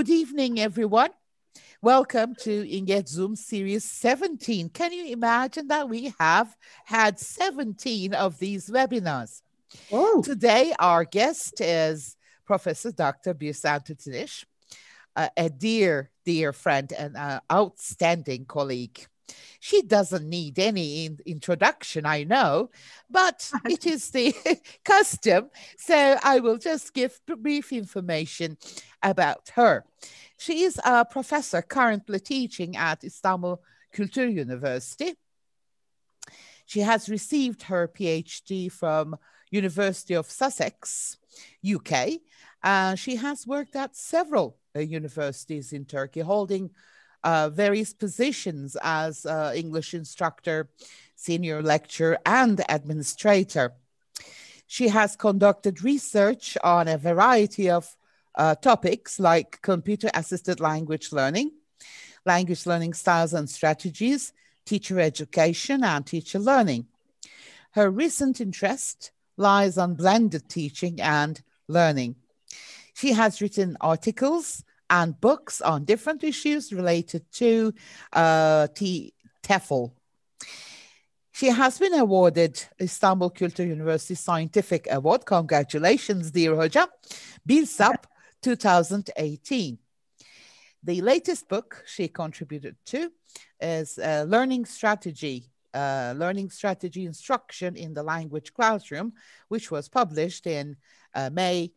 Good evening, everyone. Welcome to Inget Zoom Series 17. Can you imagine that we have had 17 of these webinars? Oh. Today, our guest is Professor Dr. Birsen Tütüniş, a dear, dear friend and an outstanding colleague. She doesn't need any introduction, I know, but it is the custom, so I will just give brief information about her. She is a professor currently teaching at Istanbul Kültür University. She has received her PhD from University of Sussex, UK. She has worked at several universities in Turkey, holding various positions as English instructor, senior lecturer, and administrator. She has conducted research on a variety of topics like computer-assisted language learning styles and strategies, teacher education, and teacher learning. Her recent interest lies on blended teaching and learning. She has written articles and books on different issues related to TEFL. She has been awarded Istanbul Kültür University Scientific Award. Congratulations, dear Hocam. BİLSAP 2018. The latest book she contributed to is Learning Strategy Instruction in the Language Classroom, which was published in May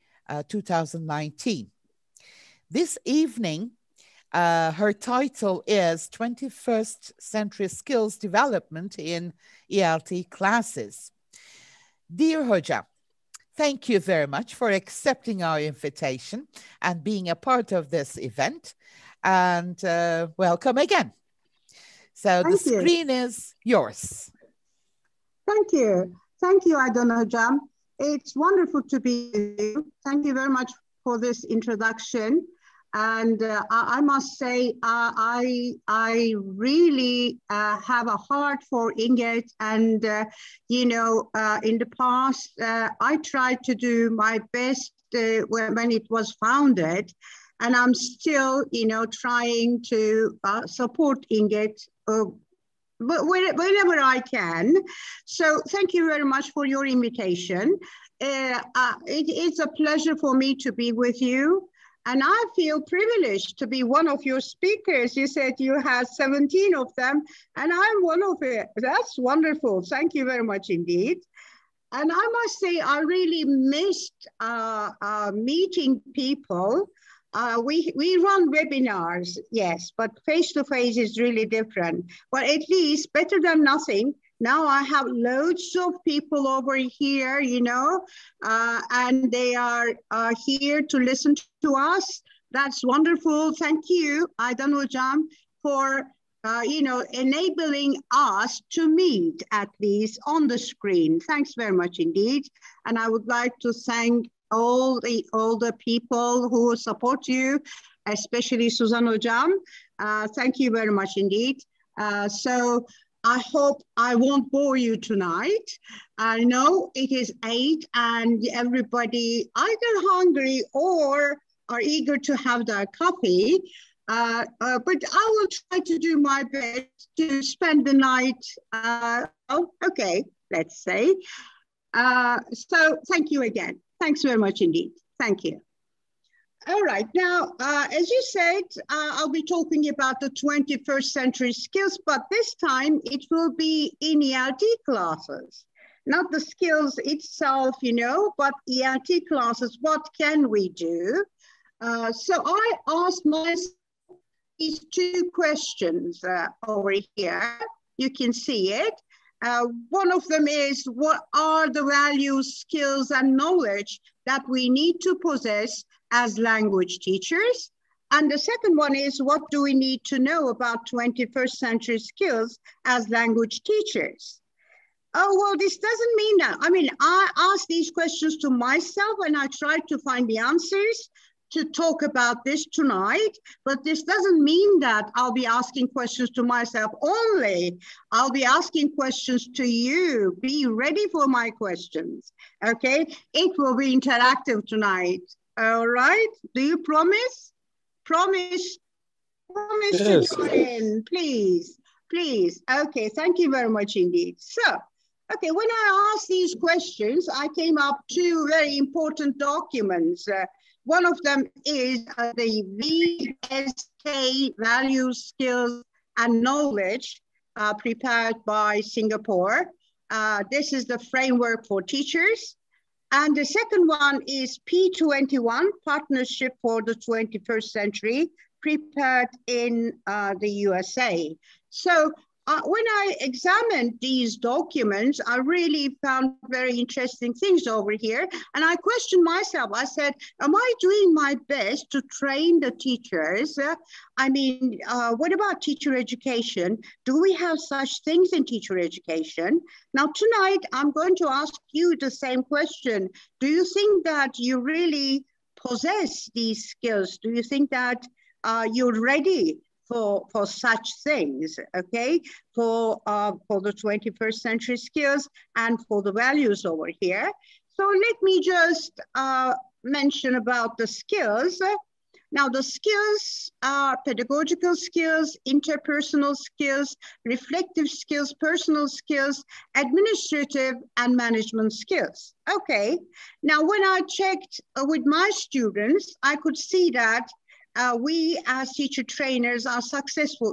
2019. This evening, her title is 21st Century Skills Development in ELT Classes. Dear Hoca, thank you very much for accepting our invitation and being a part of this event. And welcome again. So the screen is yours. Thank you. Thank you, Aydan Hocam. It's wonderful to be with you. Thank you very much for this introduction. And I must say, I really have a heart for Inget. And, in the past, I tried to do my best when it was founded. And I'm still, trying to support Inget whenever I can. So thank you very much for your invitation. It is a pleasure for me to be with you. And I feel privileged to be one of your speakers. You said you had 17 of them, and I'm one of it. That's wonderful. Thank you very much indeed. And I must say, I really missed meeting people. We run webinars, yes, but face-to-face is really different. But at least better than nothing. Now I have loads of people over here, and they are here to listen to us. That's wonderful. Thank you, Aydan Hocam, for enabling us to meet at least on the screen. Thanks very much indeed. And I would like to thank all the people who support you, especially Suzan Hocam. Thank you very much indeed. So I hope I won't bore you tonight. I know it is 8 and everybody either hungry or are eager to have their coffee. But I will try to do my best to spend the night. Let's say. So thank you again. Thanks very much indeed. Thank you. All right, now, as you said, I'll be talking about the 21st century skills, but this time it will be in ELT classes. Not the skills itself, but ELT classes. What can we do? So I asked myself these two questions over here. You can see it. One of them is, what are the values, skills, and knowledge that we need to possess as language teachers? And the second one is, what do we need to know about 21st century skills as language teachers? Oh, well, this doesn't mean that. I mean, I asked these questions to myself and I tried to find the answers to talk about this tonight, but this doesn't mean that I'll be asking questions to myself only. I'll be asking questions to you. Be ready for my questions, okay? It will be interactive tonight, all right? Do you promise? Promise Yes. to join in, please. Please. Okay, thank you very much indeed. So, okay, when I asked these questions, I came up two very important documents. One of them is the VSK, Values, Skills, and Knowledge, prepared by Singapore. This is the framework for teachers. And the second one is P21, Partnership for the 21st Century, prepared in the USA. So when I examined these documents, I really found very interesting things over here. And I questioned myself. I said, am I doing my best to train the teachers? What about teacher education? Do we have such things in teacher education? Now, tonight, I'm going to ask you the same question. Do you think that you really possess these skills? Do you think that you're ready for such things, okay? For the 21st century skills and for the values over here. So let me just mention about the skills. Now the skills are pedagogical skills, interpersonal skills, reflective skills, personal skills, administrative and management skills. Okay, now when I checked with my students, I could see that we as teacher trainers are successful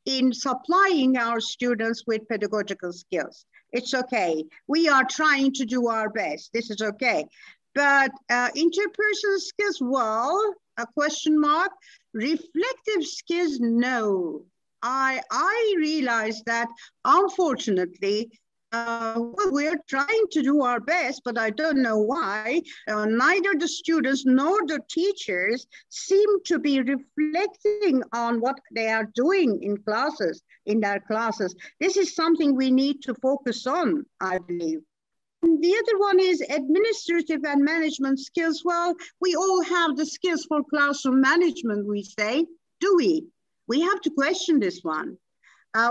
in supplying our students with pedagogical skills. It's okay. We are trying to do our best. This is okay. But interpersonal skills, well, a question mark. Reflective skills, no. I realized that unfortunately, we're trying to do our best, but I don't know why. Neither the students nor the teachers seem to be reflecting on what they are doing in classes, in their classes. This is something we need to focus on, I believe. And the other one is administrative and management skills. Well, we all have the skills for classroom management, we say, do we? We have to question this one.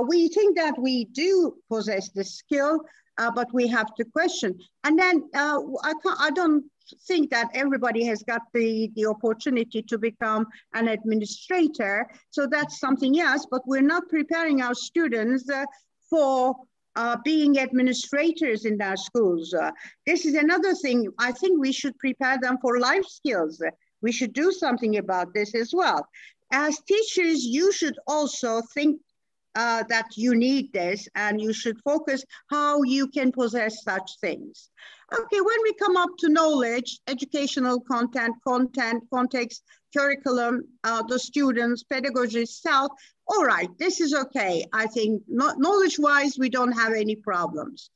We think that we do possess the skill, but we have to question. And then I don't think that everybody has got the opportunity to become an administrator. So that's something else, but we're not preparing our students for being administrators in our schools. This is another thing. I think we should prepare them for life skills. We should do something about this as well. As teachers, you should also think that you need this and you should focus how you can possess such things. Okay, when we come up to knowledge, educational content, context, curriculum, the students, pedagogy itself, all right, this is okay. I think knowledge-wise, we don't have any problems.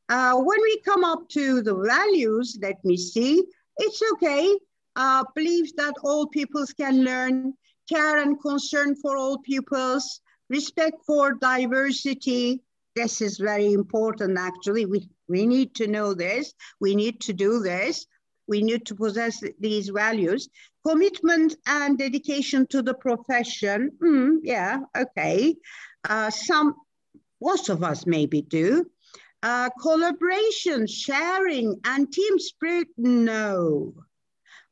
When we come up to the values, let me see, it's okay. Believes that all pupils can learn, care and concern for all pupils, respect for diversity. This is very important, actually. We need to know this. We need to do this. We need to possess these values. Commitment and dedication to the profession. Yeah, okay. Most of us maybe do. Collaboration, sharing, and team spirit, no.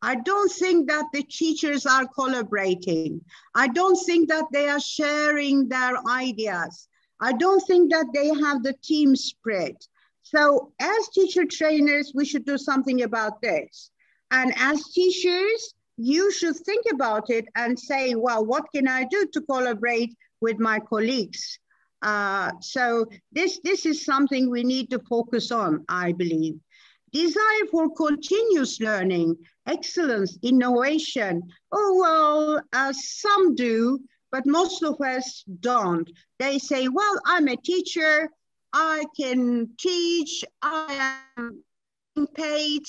I don't think that the teachers are collaborating. I don't think that they are sharing their ideas. I don't think that they have the team spirit. So as teacher trainers, we should do something about this. And as teachers, you should think about it and say, well, what can I do to collaborate with my colleagues? So this is something we need to focus on, I believe. Desire for continuous learning, excellence, innovation. Oh, well, some do, but most of us don't. They say, well, I'm a teacher, I can teach, I am paid,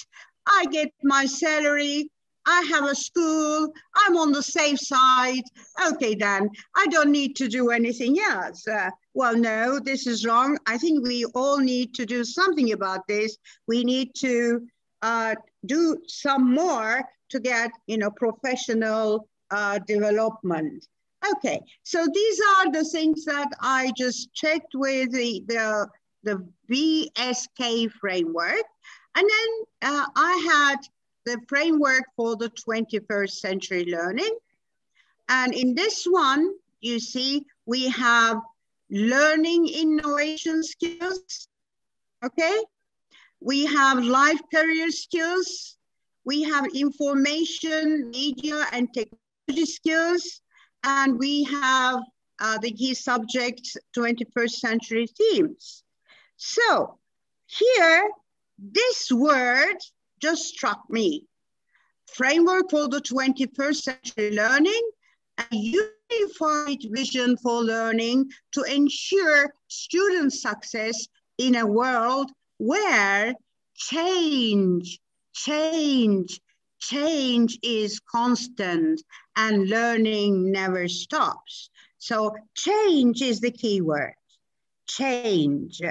I get my salary, I have a school, I'm on the safe side. Okay, then I don't need to do anything else. Well, no, this is wrong. I think we all need to do something about this. We need to do some more to get, professional development. Okay, so these are the things that I just checked with the VSK framework. And then I had the framework for the 21st century learning. And in this one, you see, we have learning innovation skills, okay? We have life career skills. We have information, media, and technology skills. And we have the key subjects, 21st century themes. So here, this word just struck me. Framework for the 21st century learning, a unified vision for learning to ensure student success in a world where change is constant and learning never stops. So change is the key word, change.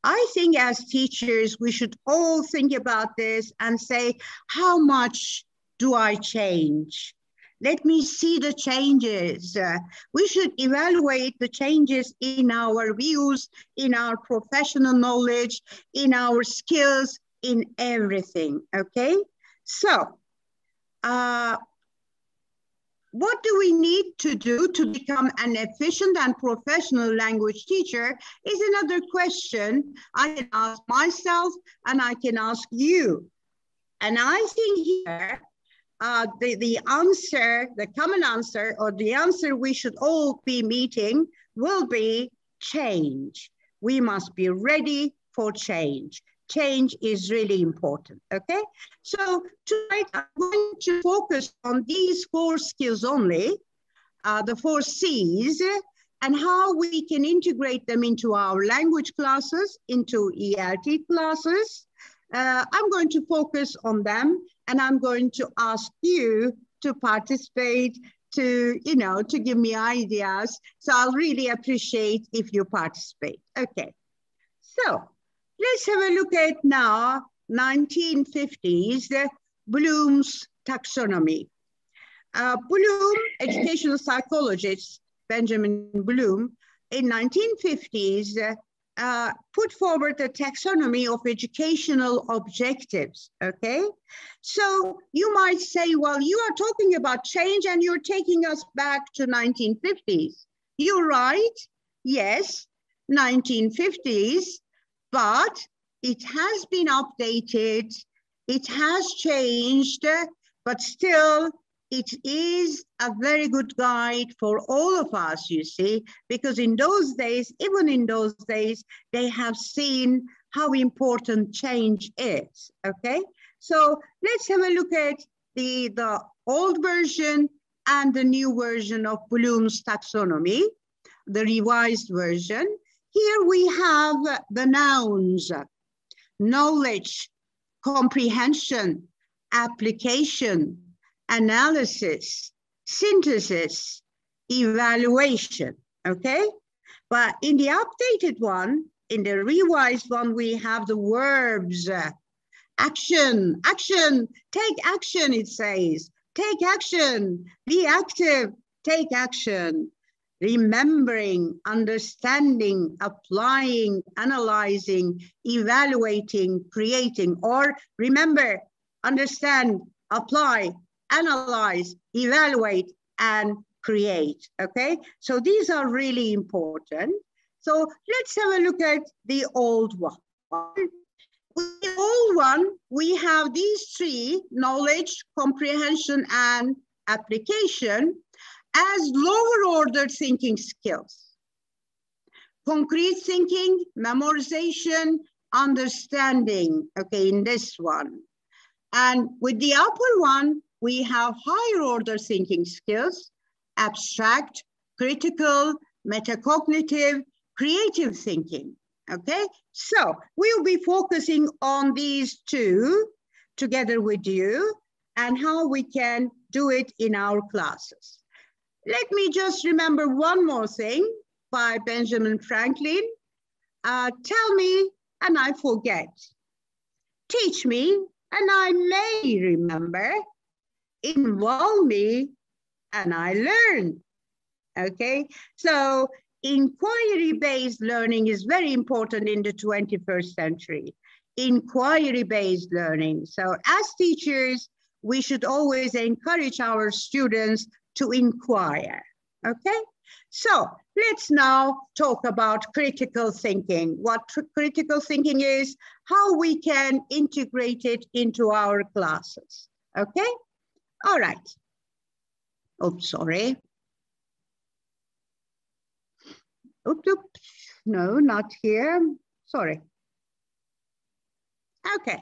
I think as teachers, we should all think about this and say, how much do I change? Let me see the changes. We should evaluate the changes in our views, in our professional knowledge, in our skills, in everything, okay? So, what do we need to do to become an efficient and professional language teacher is another question I can ask myself and I can ask you. And I think here, the answer, the common answer, or the answer we should all be meeting will be change. We must be ready for change. Change is really important, okay? So tonight I'm going to focus on these 4 skills only, the 4 C's, and how we can integrate them into our language classes, into ELT classes. I'm going to focus on them, and I'm going to ask you to participate, to give me ideas. So I'll really appreciate if you participate. Okay, so let's have a look at now 1950s, Bloom's taxonomy. Bloom, educational psychologist Benjamin Bloom, in 1950s, put forward a taxonomy of educational objectives, okay? So you might say, well, you are talking about change and you're taking us back to 1950s. You're right, yes, 1950s, but it has been updated, it has changed, but still it is a very good guide for all of us, you see, because in those days, even in those days, they have seen how important change is, okay? So let's have a look at the old version and the new version of Bloom's taxonomy, the revised version. Here we have the nouns: knowledge, comprehension, application, analysis, synthesis, evaluation, okay? But in the updated one, in the revised one, we have the verbs. Action, action, take action, it says. Take action, be active, take action. Remembering, understanding, applying, analyzing, evaluating, creating, or remember, understand, apply, analyze, evaluate, and create, okay? So these are really important. So let's have a look at the old one. With the old one, we have these 3, knowledge, comprehension, and application, as lower order thinking skills. Concrete thinking, memorization, understanding, okay, in this one. And with the upper one, we have higher order thinking skills, abstract, critical, metacognitive, creative thinking, okay? So we'll be focusing on these 2 together with you and how we can do it in our classes. Let me just remember one more thing by Benjamin Franklin. Tell me and I forget. Teach me and I may remember. Involve me and I learn, okay? So inquiry-based learning is very important in the 21st century. Inquiry-based learning. So as teachers, we should always encourage our students to inquire, okay? So let's now talk about critical thinking. What critical thinking is, how we can integrate it into our classes, okay? All right. Oh, sorry. Oops, oops. No, not here. Sorry. Okay.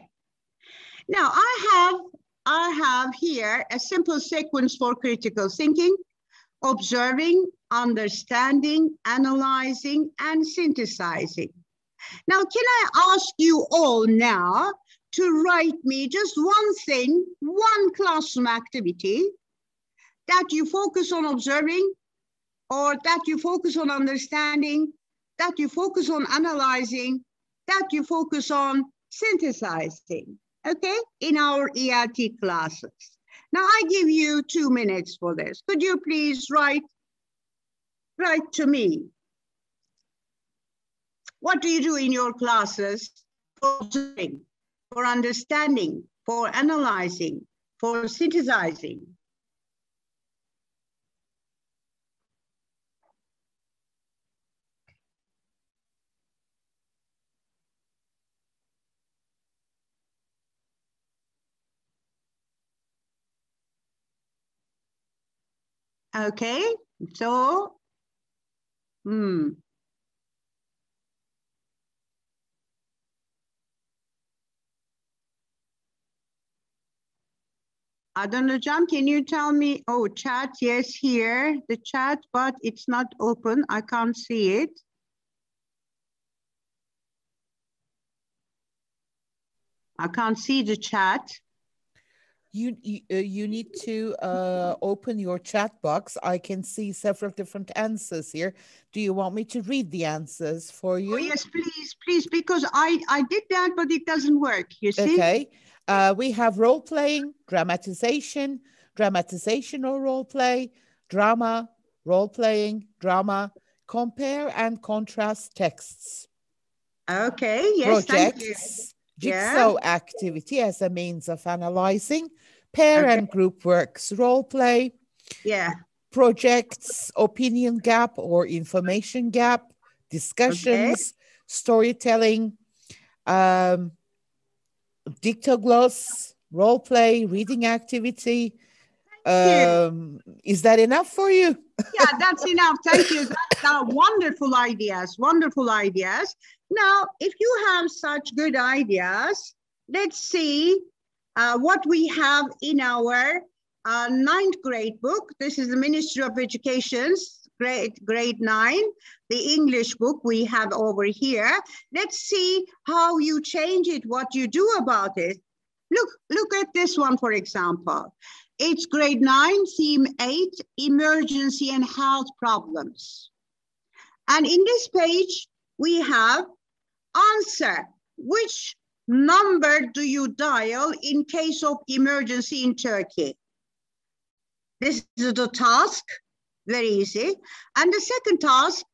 Now I have here a simple sequence for critical thinking: observing, understanding, analyzing, and synthesizing. Now, can I ask you all now to write me just one thing, one classroom activity that you focus on observing, or that you focus on understanding, that you focus on analyzing, that you focus on synthesizing, okay, in our ELT classes. Now I give you 2 minutes for this. Could you please write to me? What do you do in your classes for observing, for understanding, for analyzing, for synthesizing? Okay, so, Adnan Hocam, can you tell me, oh, chat, yes, here, the chat, but it's not open, I can't see it. I can't see the chat. You need to open your chat box. I can see several different answers here. Do you want me to read the answers for you? Oh, yes, please, because I did that, but it doesn't work, you see? Okay. We have role-playing, dramatization, dramatization or role-play, drama, role-playing, drama, compare and contrast texts. Okay, yes, Projects, thank you. jigsaw activity as a means of analyzing, pair and group works, role-play, projects, opinion gap or information gap, discussions, storytelling, dictogloss, role play, reading activity. Is that enough for you? Yeah, that's enough. Thank you. That's wonderful ideas, wonderful ideas. Now, if you have such good ideas, let's see what we have in our 9th grade book. This is the Ministry of Education's grade 9, the English book we have over here. Let's see how you change it, what you do about it. Look at this one, for example. It's grade 9, theme 8, emergency and health problems. And in this page, we have answer. Which number do you dial in case of emergency in Turkey? This is the task, very easy. And the second task,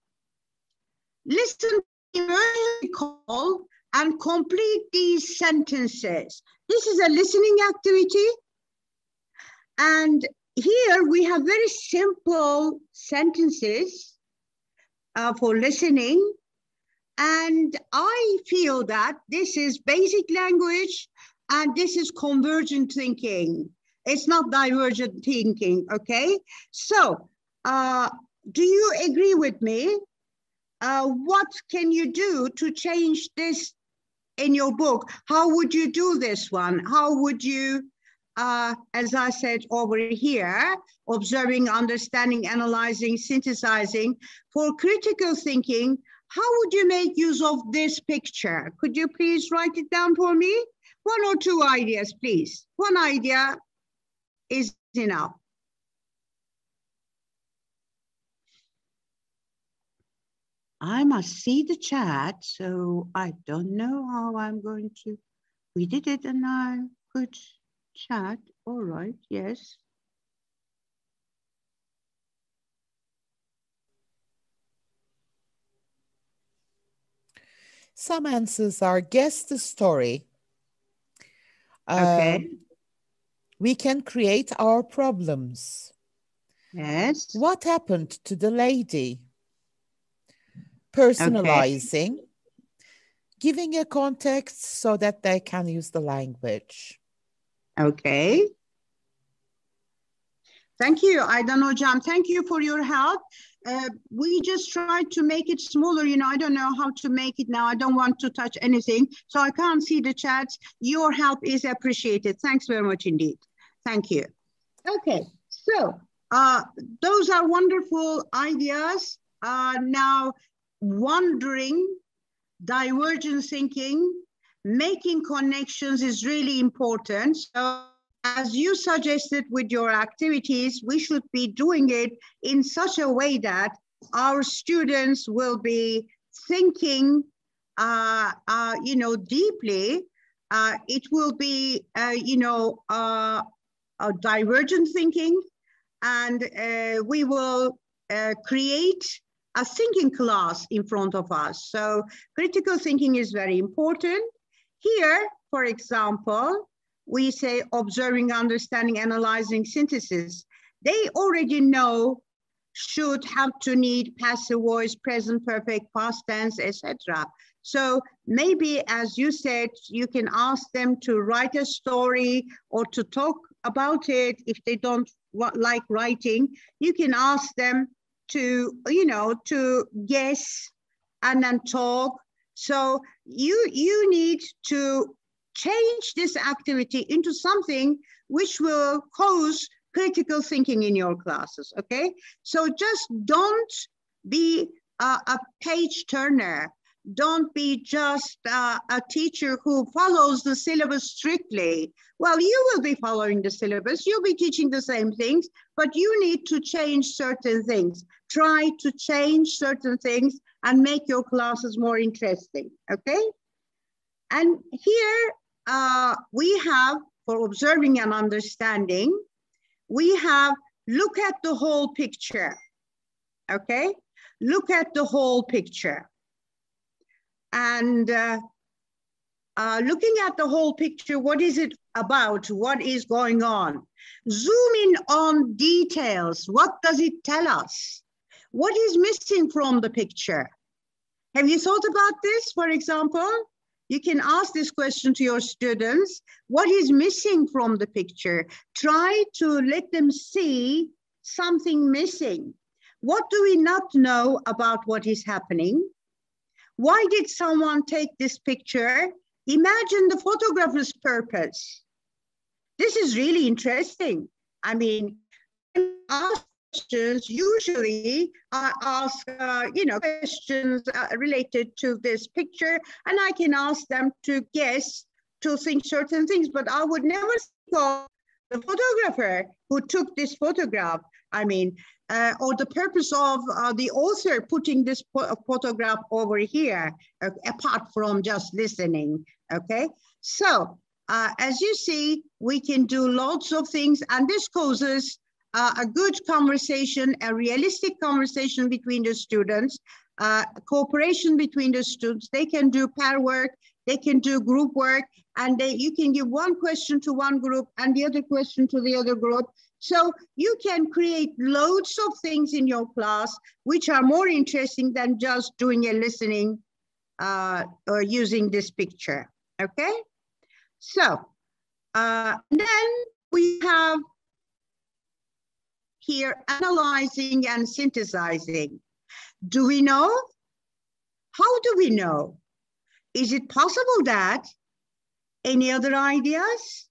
listen to the emergency call and complete these sentences. This is a listening activity. And here we have very simple sentences for listening. And I feel that this is basic language and this is convergent thinking. It's not divergent thinking, okay? So, do you agree with me? What can you do to change this in your book? How would you do this one? How would you, as I said over here, observing, understanding, analyzing, synthesizing, for critical thinking, how would you make use of this picture? Could you please write it down for me? 1 or 2 ideas, please. 1 idea is enough. I must see the chat, so I don't know how I'm going to. We did it and I could chat. All right, yes. Some answers are guess the story. Okay. We can create our problems. Yes. What happened to the lady? Personalizing, okay. Giving a context so that they can use the language. Okay. Thank you, Aydan Hocam. Thank you for your help. We just tried to make it smaller. You know, I don't know how to make it now. I don't want to touch anything, so I can't see the chats. Your help is appreciated. Thanks very much indeed. Thank you. Okay, so those are wonderful ideas. Now, wondering, divergent thinking, making connections is really important. So, as you suggested with your activities, we should be doing it in such a way that our students will be thinking, you know, deeply. It will be, you know, a divergent thinking, and we will create a thinking class in front of us. So critical thinking is very important. Here, for example, we say observing, understanding, analyzing, synthesis. They already know should, have to, need, passive voice, present perfect, past tense, etc. So maybe, as you said, you can ask them to write a story or to talk about it. If they don't like writing, you can ask them to, you know, to guess and then talk. So you need to change this activity into something which will cause critical thinking in your classes, okay? So just don't be a page turner. Don't be just a teacher who follows the syllabus strictly. Well, you will be following the syllabus, you'll be teaching the same things, but you need to change certain things. Try to change certain things and make your classes more interesting, okay? And here we have, for observing and understanding, we have look at the whole picture, okay? Look at the whole picture. And looking at the whole picture, what is it about? What is going on? Zoom in on details. What does it tell us? What is missing from the picture? Have you thought about this, for example? You can ask this question to your students. What is missing from the picture? Try to let them see something missing. What do we not know about what is happening? Why did someone take this picture? Imagine the photographer's purpose. This is really interesting. I mean, when I ask questions, usually I ask, you know, questions related to this picture, and I can ask them to guess, to think certain things, but I would never think of the photographer who took this photograph. I mean, or the purpose of the author putting this photograph over here, apart from just listening, okay? So, as you see, we can do lots of things, and this causes a good conversation, a realistic conversation between the students, cooperation between the students. They can do pair work, they can do group work, and you can give one question to one group and the other question to the other group. So you can create loads of things in your class which are more interesting than just doing a listening or using this picture, okay? So then we have here analyzing and synthesizing. Do we know? How do we know? Is it possible that? Any other ideas?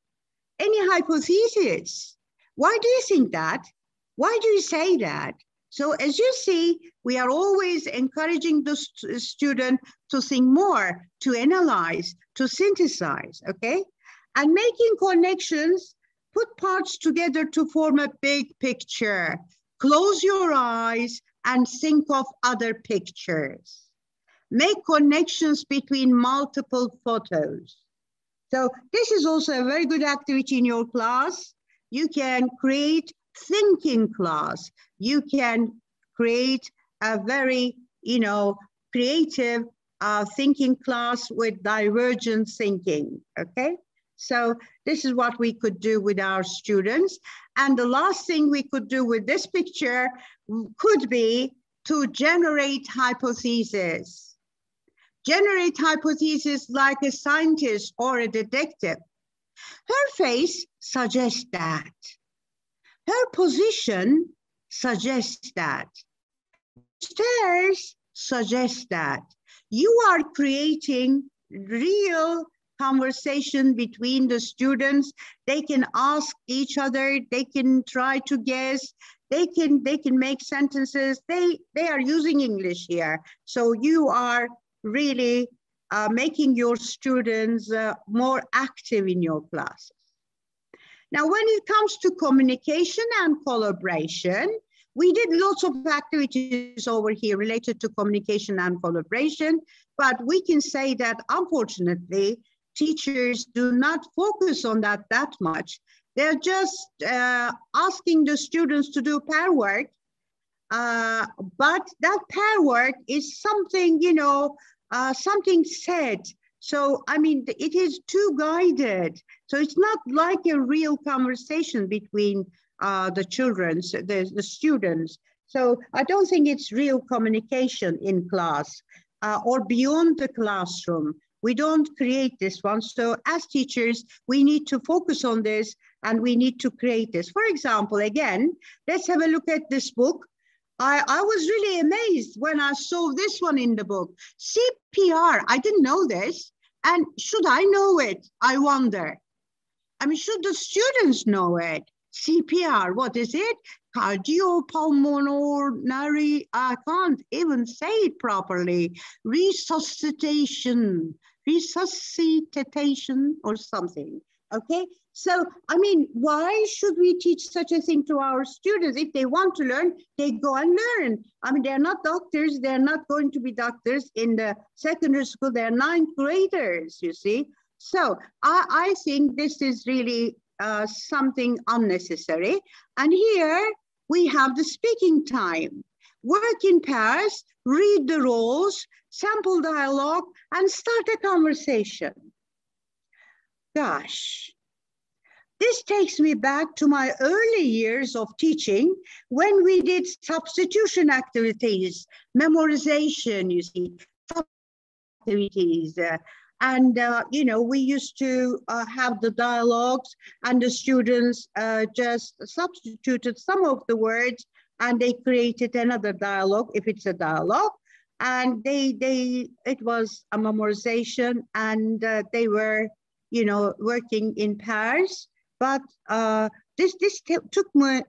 Any hypotheses? Why do you think that? Why do you say that? So as you see, we are always encouraging the student to think more, to analyze, to synthesize, okay? And making connections, put parts together to form a big picture. Close your eyes and think of other pictures. Make connections between multiple photos. So this is also a very good activity in your class. You can create thinking class. You can create a very, you know, creative thinking class with divergent thinking, okay? So this is what we could do with our students. And the last thing we could do with this picture could be to generate hypotheses. Generate hypotheses like a scientist or a detective. Her face suggests that. Her position suggests that. Stairs suggests that. You are creating real conversation between the students. They can ask each other, they can try to guess, they can make sentences. They are using English here. So you are really making your students more active in your classes. Now, when it comes to communication and collaboration, we did lots of activities over here related to communication and collaboration, but we can say that unfortunately, teachers do not focus on that much. They're just asking the students to do pair work, but that pair work is something, you know, something said. So, I mean, it is too guided. So it's not like a real conversation between the children, the students. So I don't think it's real communication in class or beyond the classroom. We don't create this one. So as teachers, we need to focus on this and we need to create this. For example, again, let's have a look at this book. I was really amazed when I saw this one in the book. CPR, I didn't know this. And should I know it? I wonder. I mean, should the students know it? CPR, what is it? Cardiopulmonary, I can't even say it properly. Resuscitation or something, okay? So, I mean, why should we teach such a thing to our students? If they want to learn, they go and learn. I mean, they're not doctors. They're not going to be doctors in the secondary school. They're ninth graders, you see. So I think this is really something unnecessary. And here we have the speaking time. Work in pairs, read the roles, sample dialogue, and start a conversation. Gosh. This takes me back to my early years of teaching when we did substitution activities, memorization, you see, activities. You know, we used to have the dialogues and the students just substituted some of the words and they created another dialogue, if it's a dialogue. And it was a memorization and they were, you know, working in pairs. But this took me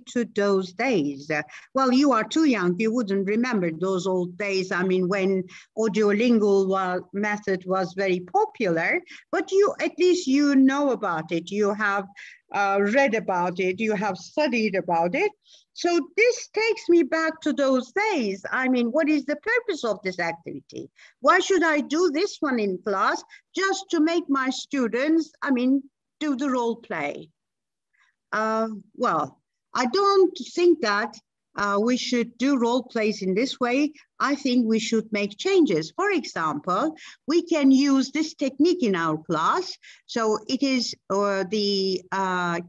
to those days. Well, you are too young, you wouldn't remember those old days. I mean, when audiolingual method was very popular, but at least you know about it. You have read about it, you have studied about it. So this takes me back to those days. I mean, what is the purpose of this activity? Why should I do this one in class? Just to make my students, I mean, do the role play. Well, I don't think that we should do role plays in this way. I think we should make changes. For example, we can use this technique in our class. So it is the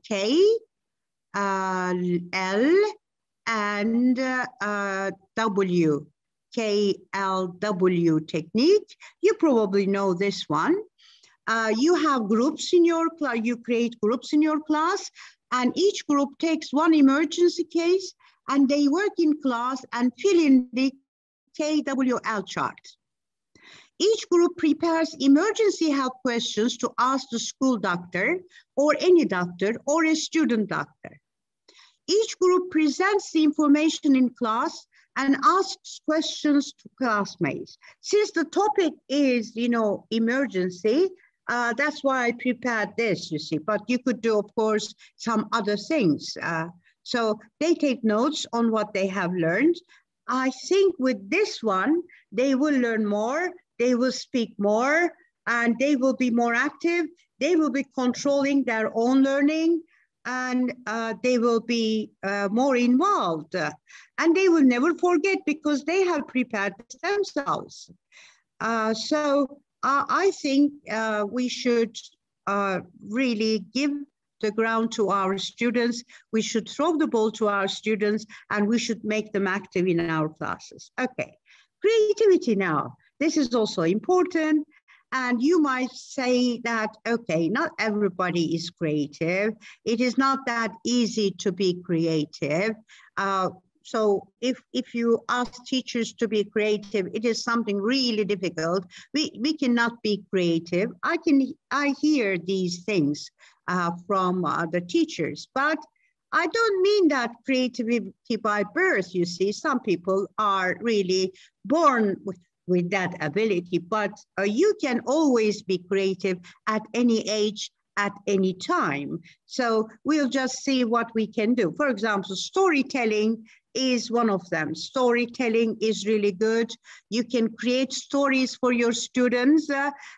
K, L, and W, KLW technique. You probably know this one. You have groups in your class, you create groups in your class, and each group takes one emergency case and they work in class and fill in the KWL chart. Each group prepares emergency help questions to ask the school doctor or any doctor or a student doctor. Each group presents the information in class and asks questions to classmates. Since the topic is, you know, emergency, that's why I prepared this, you see, but you could do, of course, some other things. So they take notes on what they have learned. I think with this one, they will learn more, they will speak more, and they will be more active. They will be controlling their own learning, and they will be more involved. And they will never forget because they have prepared themselves. I think we should really give the ground to our students. We should throw the ball to our students, and we should make them active in our classes. Okay, creativity now. This is also important. And you might say that, okay, not everybody is creative. It is not that easy to be creative. So if you ask teachers to be creative, it is something really difficult. We cannot be creative. I hear these things from the teachers, but I don't mean that creativity by birth. You see, some people are really born with that ability, but you can always be creative at any age, at any time. So we'll just see what we can do. For example, storytelling is one of them. Storytelling is really good. You can create stories for your students,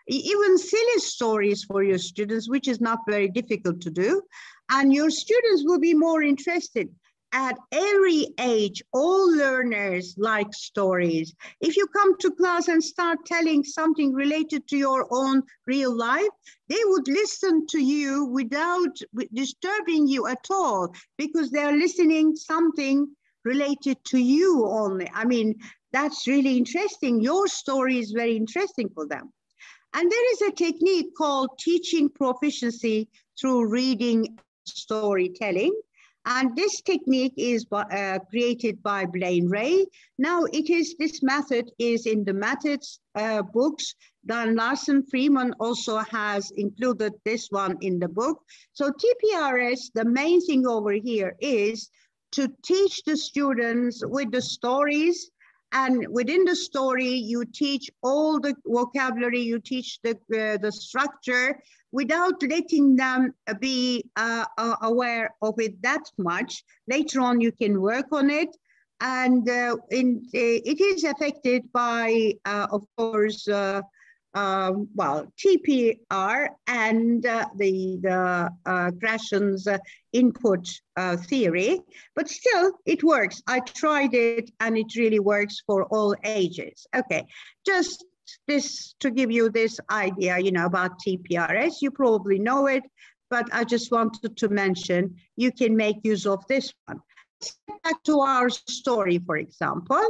even silly stories for your students, which is not very difficult to do. And your students will be more interested. At every age, all learners like stories. If you come to class and start telling something related to your own real life, they would listen to you without disturbing you at all, because they're listening something related to you only. I mean, that's really interesting. Your story is very interesting for them. And there is a technique called teaching proficiency through reading and storytelling. And this technique is created by Blaine Ray. Now this method is in the methods books. Dan Larson Freeman also has included this one in the book. So TPRS, the main thing over here is to teach the students with the stories, and within the story, you teach all the vocabulary, you teach the structure without letting them be aware of it that much. Later on, you can work on it. And it is affected by, of course, TPR and the Grasham's input theory, but still it works. I tried it and it really works for all ages. Okay, just this to give you this idea, about TPRS. You probably know it, but I just wanted to mention you can make use of this one. Let's get back to our story, for example.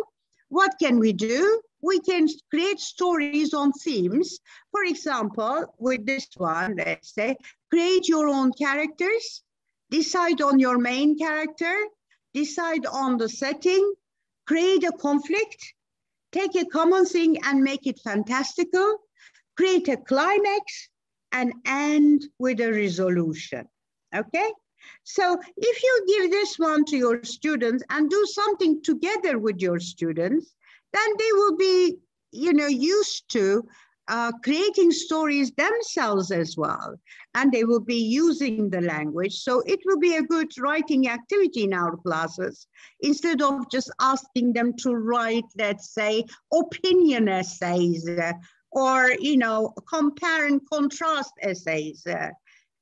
What can we do? We can create stories on themes. For example, with this one, let's say, create your own characters, decide on your main character, decide on the setting, create a conflict, take a common thing and make it fantastical, create a climax, and end with a resolution, okay? So if you give this one to your students and do something together with your students, then they will be, used to creating stories themselves as well. And they will be using the language. So it will be a good writing activity in our classes, instead of just asking them to write, let's say, opinion essays or, compare and contrast essays.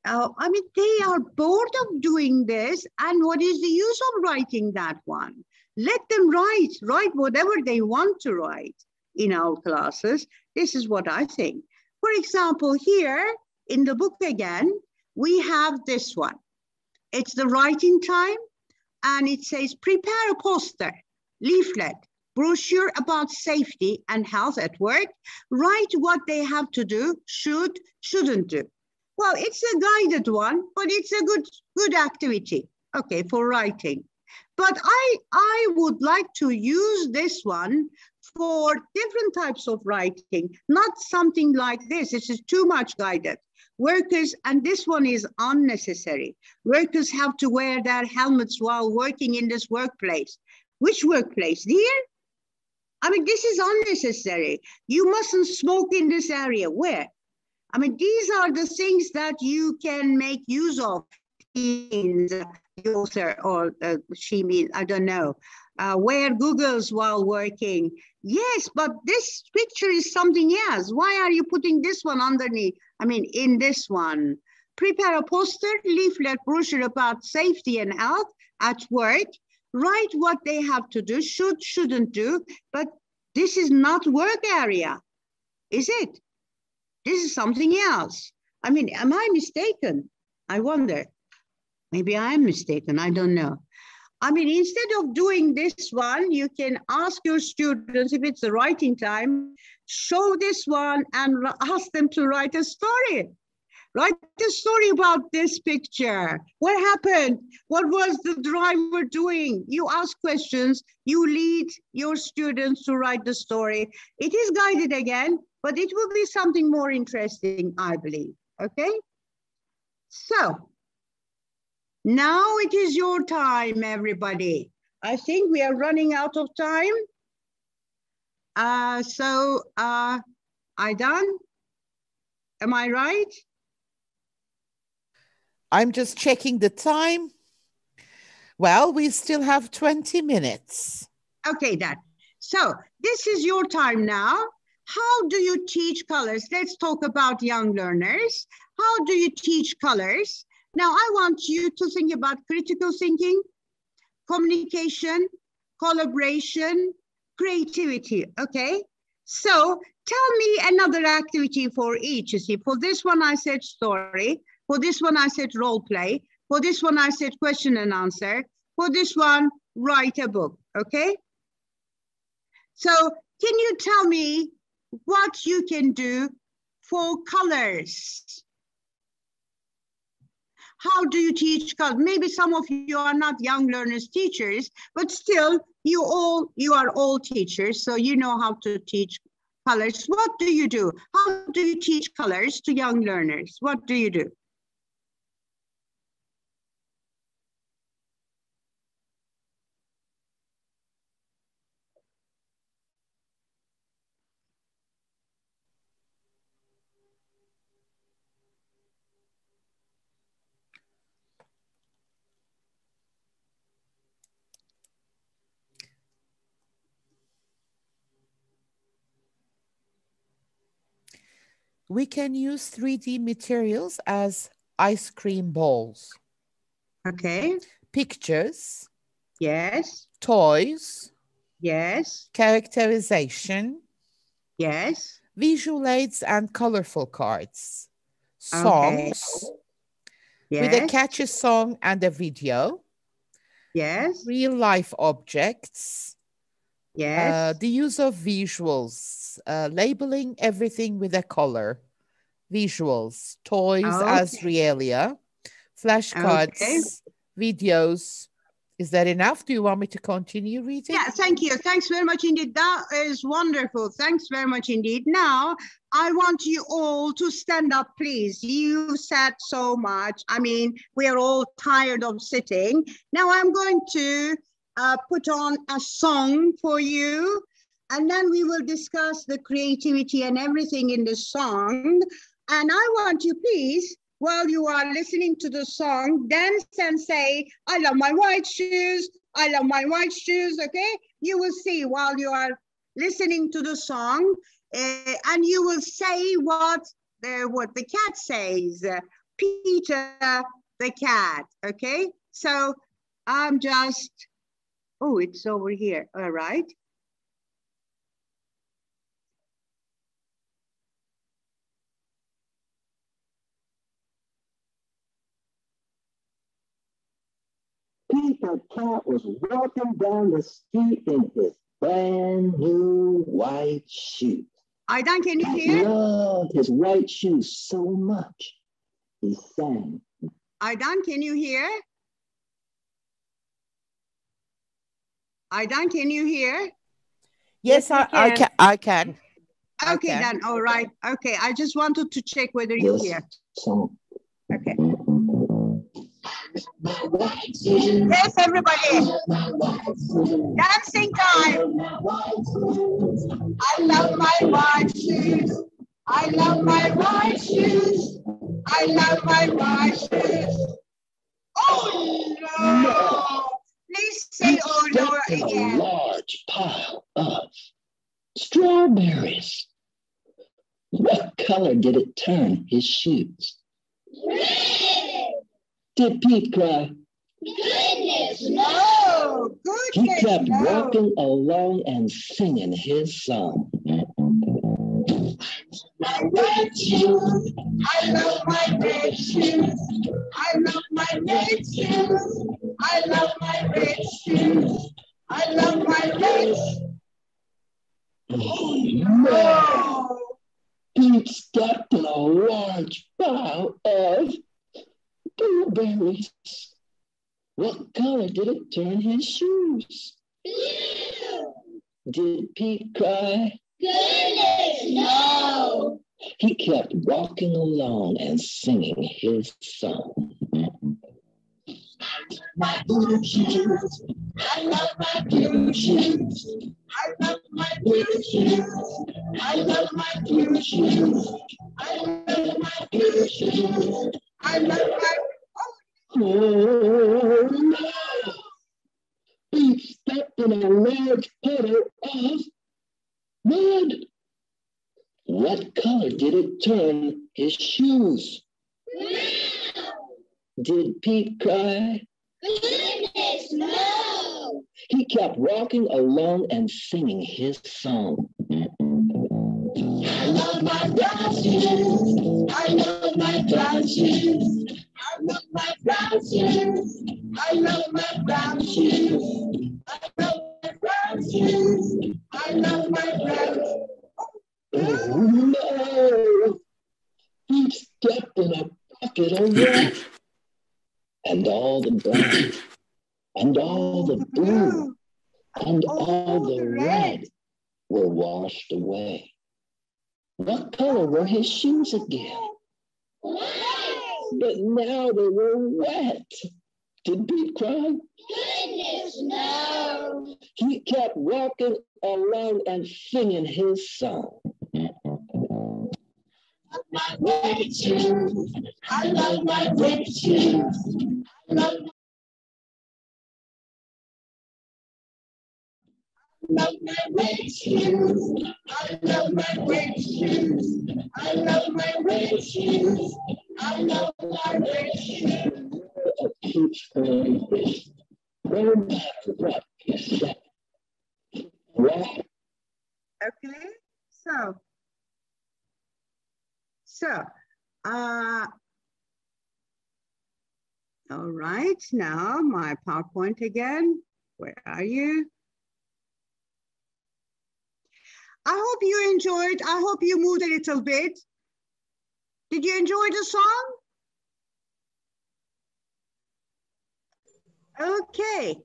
I mean, they are bored of doing this. And what is the use of writing that one? Let them write whatever they want to write in our classes. This is what I think. For example, here in the book again, we have this one. It's the writing time, and it says, prepare a poster, leaflet, brochure about safety and health at work. Write what they have to do, should, shouldn't do. Well, it's a guided one, but it's a good activity, okay, for writing. But I would like to use this one for different types of writing, not something like this. This is too much guided. Workers, and this one is unnecessary. Workers have to wear their helmets while working in this workplace. Which workplace? Here? I mean, this is unnecessary. You mustn't smoke in this area. Where? I mean, these are the things that you can make use of. The author, or she means, I don't know, wear goggles while working. Yes, but this picture is something else. Why are you putting this one underneath? I mean, in this one. Prepare a poster, leaflet, brochure about safety and health at work. Write what they have to do, should, shouldn't do, but this is not work area, is it? This is something else. I mean, am I mistaken? I wonder. Maybe I am mistaken. I don't know. I mean, instead of doing this one, you can ask your students, if it's the writing time, show this one and ask them to write a story. Write a story about this picture. What happened? What was the driver doing? You ask questions, you lead your students to write the story. It is guided again, but it will be something more interesting, I believe, okay? So, now it is your time, everybody. I think we are running out of time. Aydan, am I right? I'm just checking the time. Well, we still have 20 minutes. Okay, then. So this is your time now. How do you teach colors? Let's talk about young learners. How do you teach colors? Now, I want you to think about critical thinking, communication, collaboration, creativity, okay? So tell me another activity for each. You see, for this one, I said story. For this one, I said role play. For this one, I said question and answer. For this one, write a book, okay? So can you tell me what you can do for colors? How do you teach colors? Maybe some of you are not young learners teachers, but still you are all teachers, so you know how to teach colors. What do you do? How do you teach colors to young learners? What do you do? We can use 3D materials as ice cream balls. Okay. Pictures. Yes. Toys. Yes. Characterization. Yes. Visual aids and colorful cards. Songs. Okay. Yes. With a catchy song and a video. Yes. Real life objects. Yes. The use of visuals. Labeling everything with a color. Visuals. Toys as realia. Flashcards. Videos. Is that enough? Do you want me to continue reading? Yeah, thank you. Thanks very much indeed. That is wonderful. Thanks very much indeed. Now, I want you all to stand up, please. You sat so much. I mean, we are all tired of sitting. Now I'm going to put on a song for you, and then we will discuss the creativity and everything in the song. And I want you, please, while you are listening to the song, dance and say, I love my white shoes. I love my white shoes, okay? You will see while you are listening to the song, and you will say what the cat says, Peter the cat, okay? So I'm just, oh, it's over here, all right. Peter Cat was walking down the street in his brand new white shoes. Aydan, can you He hear? loved his white shoes so much. He sang. Aydan, can you hear? Aydan, can you hear? Yes, I can. Okay, then, all right. Okay, I just wanted to check whether you hear. Song. Okay. Yes, everybody. Dancing time. I love my white shoes. I love my white shoes. I love my white shoes. Oh no! Please say oh no again. A large pile of strawberries. What color did it turn his shoes? Red. Did Pete cry? Goodness, no. Goodness, He kept walking along and singing his song. my red shoes. I love my red shoes. I love my red shoes. I love my red shoes. I love my red shoes. Oh no! Pete stepped in a large pile of blueberries. What color did it turn his shoes? Blue. Did Pete cry? Goodness, no. He kept walking along and singing his song. My blue shoes. I love my blue shoes. I love my blue shoes. I love my blue shoes. I love my blue shoes. I love my. Oh no! He stepped in a large puddle of mud. What color did it turn his shoes? Brown. Did Pete cry? Goodness, no! He kept walking along and singing his song. I love my brown shoes. I love my brown shoes. I love my brown shoes. I love my brown shoes. I love my brown shoes. I love my brown shoes. Oh no! He stepped in a bucket of red. And all the brown, and all the blue, and all the red were washed away. What color were his shoes again? But now they were wet. Did Pete cry? Goodness, no. He kept walking along and singing his song. My red shoes. I love my red shoes. I love my red shoes. I love my red shoes. I love my red shoes. I love my red shoes. No matter what you say. Okay, so all right, now my PowerPoint again. Where are you? I hope you enjoyed. I hope you moved a little bit. Did you enjoy the song? Okay.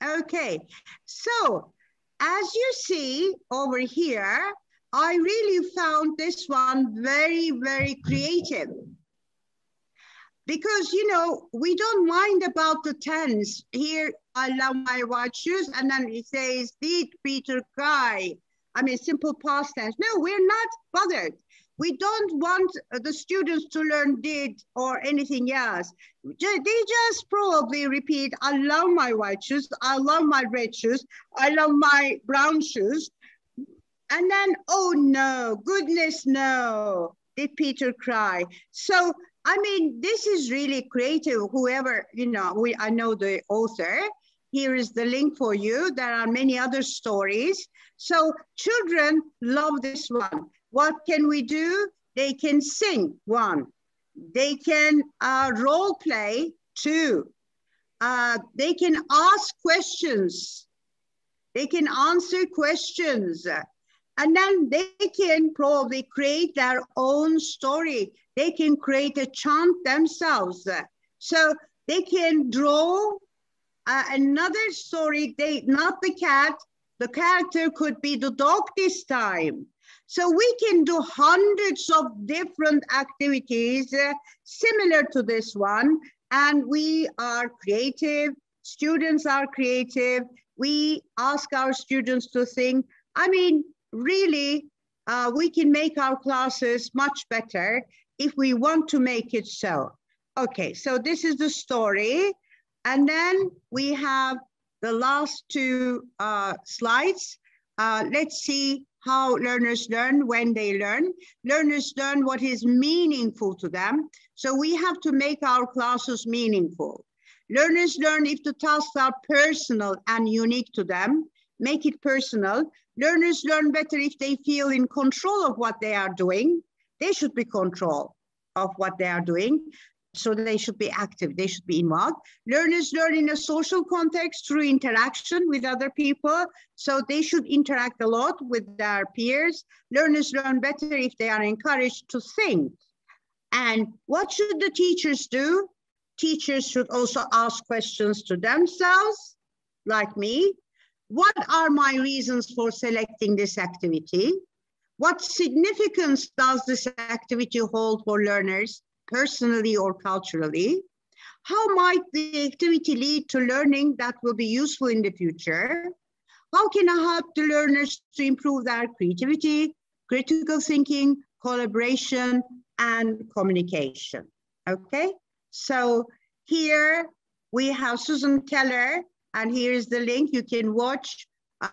Okay. So, as you see over here, I really found this one very, very creative. Because, you know, we don't mind about the tense. Here, I love my white shoes, and then it says, did Peter cry? I mean, simple past tense. No, we're not bothered. We don't want the students to learn did or anything else. They just probably repeat, I love my white shoes, I love my red shoes, I love my brown shoes. And then, oh no, goodness no, did Peter cry? So, I mean, this is really creative. Whoever, you know, I know the author. Here is the link for you. There are many other stories. So children love this one. What can we do? They can sing, one. They can role play, two. They can ask questions. They can answer questions. And then they can probably create their own story. They can create a chant themselves. So they can draw another story. Not the cat, the character could be the dog this time. So we can do hundreds of different activities similar to this one. And we are creative, students are creative. We ask our students to think. I mean, really, we can make our classes much better if we want to make it so. Okay, so this is the story. And then we have the last two slides. Let's see how learners learn when they learn. Learners learn what is meaningful to them. So we have to make our classes meaningful. Learners learn if the tasks are personal and unique to them, make it personal. Learners learn better if they feel in control of what they are doing. They should be control of what they are doing. So they should be active, they should be involved. Learners learn in a social context through interaction with other people. So they should interact a lot with their peers. Learners learn better if they are encouraged to think. And what should the teachers do? Teachers should also ask questions to themselves, like me. What are my reasons for selecting this activity? What significance does this activity hold for learners, personally or culturally? How might the activity lead to learning that will be useful in the future? How can I help the learners to improve their creativity, critical thinking, collaboration, and communication? Okay, so here we have Susan Keller, and here is the link you can watch.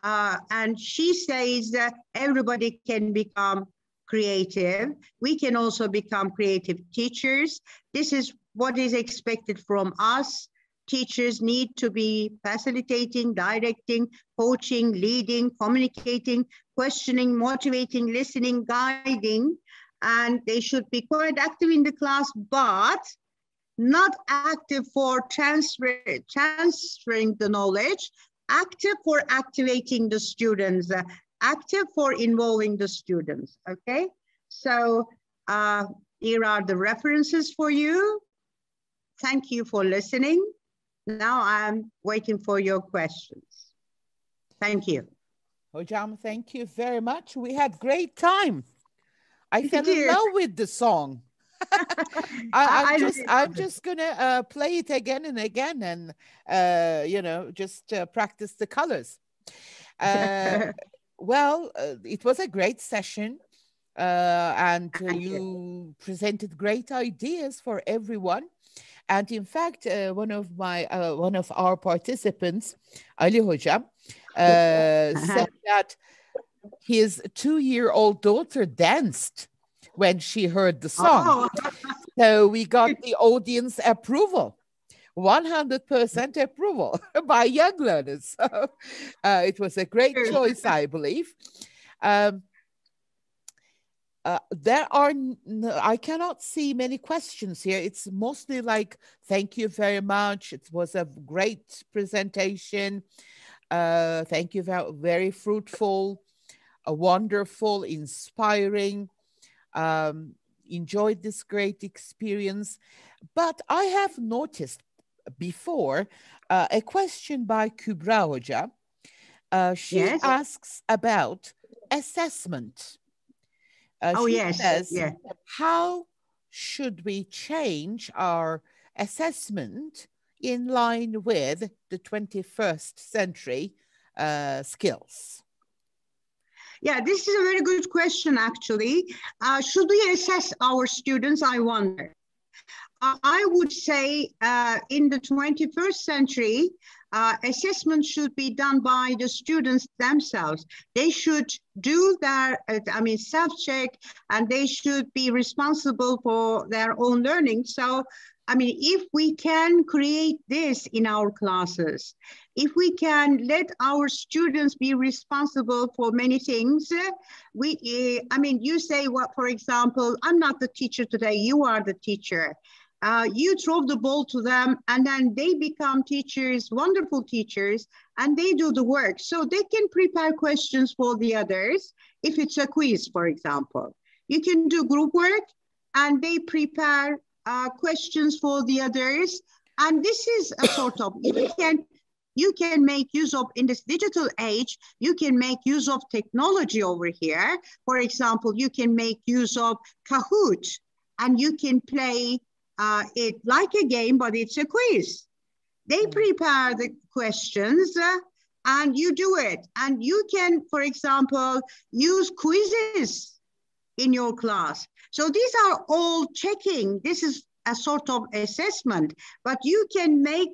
And she says that everybody can become creative. We can also become creative teachers. This is what is expected from us. Teachers need to be facilitating, directing, coaching, leading, communicating, questioning, motivating, listening, guiding, and they should be quite active in the class, but not active for transferring the knowledge, active for activating the students, active for involving the students, okay? So here are the references for you. Thank you for listening. Now I'm waiting for your questions. Thank you. Hocam, thank you very much. We had great time. I fell in love with the song. I'm just gonna play it again and again, and you know, just practice the colors. Well, it was a great session, and you presented great ideas for everyone. And in fact, one of our participants, Ali Hocam, said that his 2-year-old daughter danced when she heard the song. Oh. So we got the audience approval, 100% approval by young learners. So it was a great choice, I believe. I cannot see many questions here. It's mostly like, thank you very much. It was a great presentation. Thank you, very fruitful, wonderful, inspiring. Enjoyed this great experience. But I have noticed before a question by Kübra Hoca. She asks about assessment. She says, how should we change our assessment in line with the 21st century skills? Yeah, this is a very good question, actually. Should we assess our students, I wonder? I would say in the 21st century, assessment should be done by the students themselves. They should do their, self-check, and they should be responsible for their own learning. So, if we can create this in our classes, if we can let our students be responsible for many things, you say, what, for example, I'm not the teacher today, you are the teacher. You throw the ball to them, and then they become teachers, wonderful teachers, and they do the work. So they can prepare questions for the others. If it's a quiz, for example, you can do group work, and they prepare questions for the others. And this is a sort of, you can make use of, in this digital age, you can make use of technology over here. For example, you can make use of Kahoot, and you can play it like a game, but it's a quiz. They prepare the questions and you do it. And you can, for example, use quizzes in your class. So these are all checking. This is a sort of assessment, but you can make,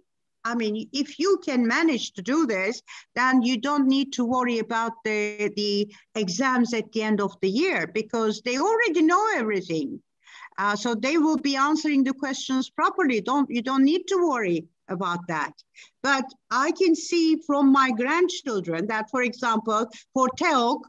if you can manage to do this, then you don't need to worry about the exams at the end of the year, because they already know everything. So they will be answering the questions properly. You don't need to worry about that. But I can see from my grandchildren that, for example, for TEOG,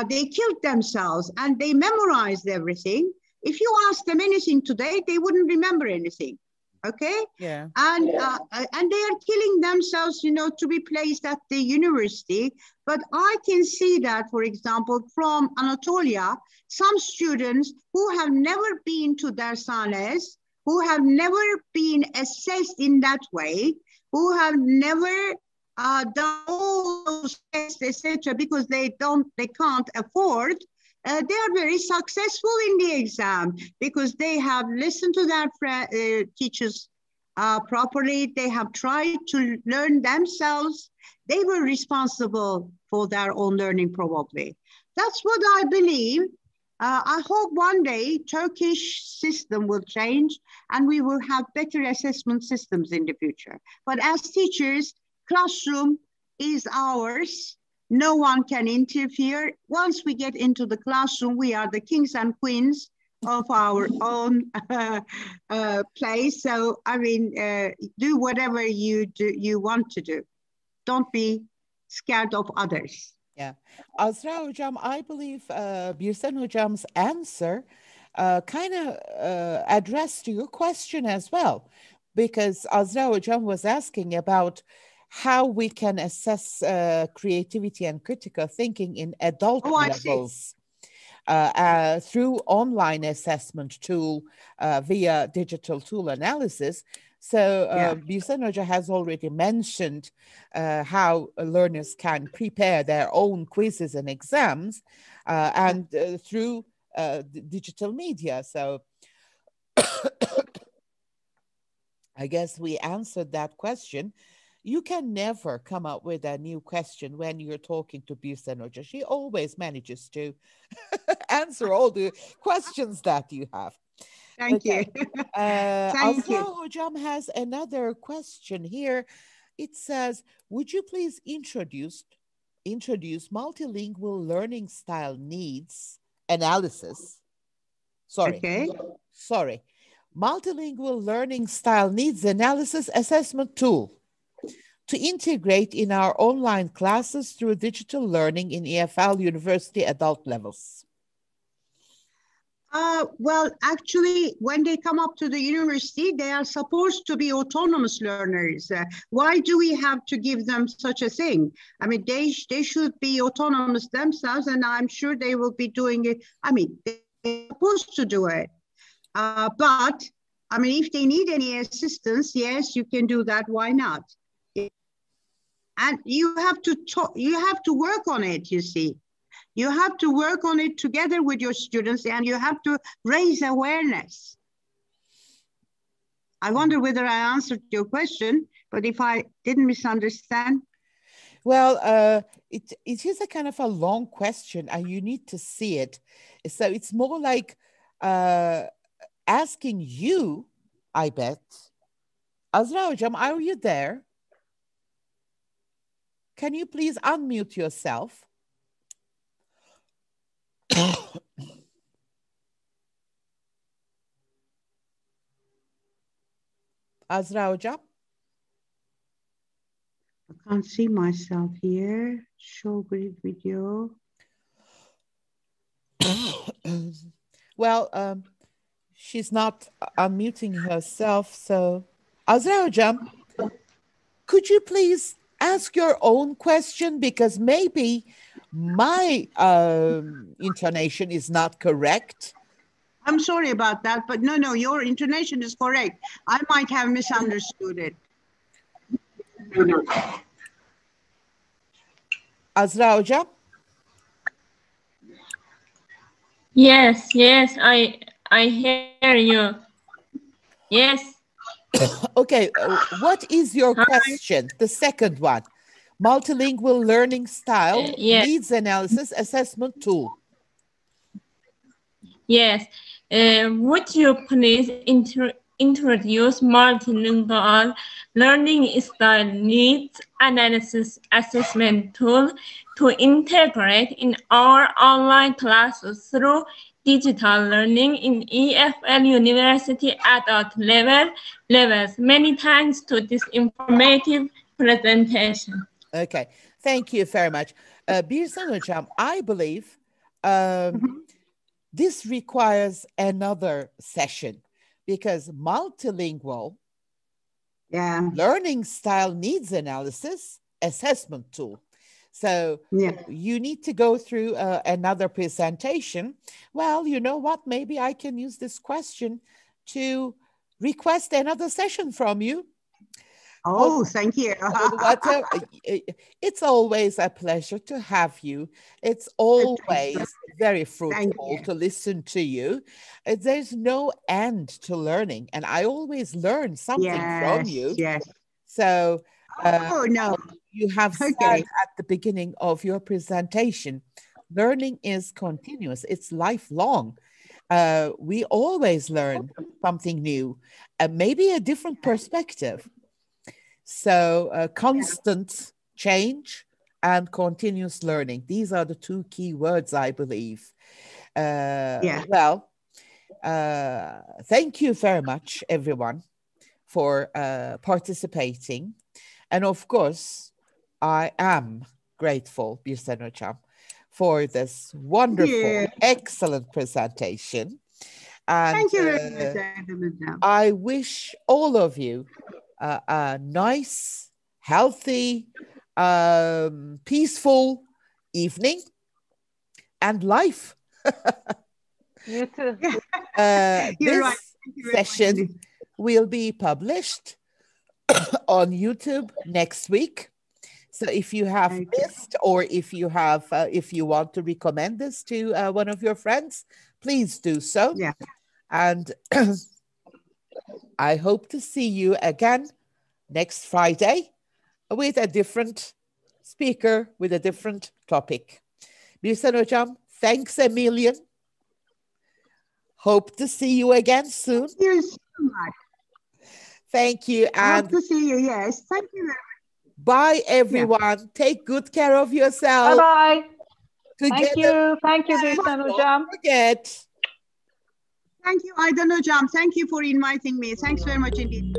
they killed themselves and they memorized everything. If you ask them anything today, they wouldn't remember anything. Okay. Yeah. And they are killing themselves, you know, to be placed at the university. But I can see that, for example, from Anatolia, some students who have never been to dershanes, who have never been assessed in that way, who have never done all those tests, etc., because they can't afford. They are very successful in the exam because they have listened to their teachers properly. They have tried to learn themselves. They were responsible for their own learning, probably. That's what I believe. I hope one day Turkish system will change and we will have better assessment systems in the future. But as teachers, classroom is ours. No one can interfere. Once we get into the classroom, we are the kings and queens of our own place. So, I mean, do whatever you want to do. Don't be scared of others. Yeah. Azra Hocam, I believe Birsen Hocam's answer kind of addressed to your question as well, because Azra Hocam was asking about how we can assess creativity and critical thinking in adult levels through online assessment tool via digital tool analysis. So Birsen Hoca has already mentioned how learners can prepare their own quizzes and exams and through digital media. So I guess we answered that question. You can never come up with a new question when you're talking to Birsen Hoca. She always manages to answer all the questions that you have. Thank you. Thank you. Hocam has another question here. It says, would you please introduce multilingual learning style needs analysis? Multilingual learning style needs analysis assessment tool to integrate in our online classes through digital learning in EFL university adult levels. Well, actually, when they come up to the university, they are supposed to be autonomous learners. Why do we have to give them such a thing? I mean, they should be autonomous themselves, and I'm sure they will be doing it. I mean, they're supposed to do it. But, I mean, if they need any assistance, yes, you can do that. Why not? And you have to work on it, you see. You have to work on it together with your students and you have to raise awareness. I wonder whether I answered your question, but if I didn't misunderstand. Well, it is a kind of a long question and you need to see it. So it's more like asking you, I bet. Azra Hocam, are you there? Can you please unmute yourself? Azra Hocam? I can't see myself here. Show grid video. Well, she's not unmuting herself. So, Azra Hocam, could you please ask your own question? Because maybe my intonation is not correct. I'm sorry about that, but no, your intonation is correct. I might have misunderstood it. Azra Hocam? Yes, I hear you. Yes. Okay, what is your question? The second one. Multilingual learning style, needs analysis assessment tool. Yes. Would you please introduce multilingual learning style needs analysis assessment tool to integrate in our online classes through digital learning in EFL University adult levels. Many thanks to this informative presentation. Okay, thank you very much. Birsen Hocam, I believe this requires another session because multilingual learning style needs analysis assessment tool. So you need to go through another presentation. Well, you know what? Maybe I can use this question to request another session from you. Oh, thank you. It's always a pleasure to have you. It's always very fruitful to listen to you. There's no end to learning, and I always learn something from you. Yes. So, no. You have said at the beginning of your presentation, learning is continuous. It's lifelong. We always learn something new, maybe a different perspective. So constant change and continuous learning. These are the two key words, I believe. Well, thank you very much, everyone, for participating. And of course, I am grateful, Birsen Hocam, for this wonderful, excellent presentation. And thank you very much. I wish all of you a nice, healthy, peaceful evening and life. You too. This session will be published on YouTube next week. So if you have missed, or if you have, if you want to recommend this to one of your friends, please do so. And I hope to see you again next Friday with a different speaker, with a different topic. Birsen Hocam, thanks a million. Hope to see you again soon. Thank you so much. Thank you. And hope to see you, yes. Thank you very much. Bye, everyone. Take good care of yourself. Bye-bye. Together. Thank you, Birsen Hocam. Don't forget. Thank you, Aydan Hocam. Thank you for inviting me. Thanks very much indeed.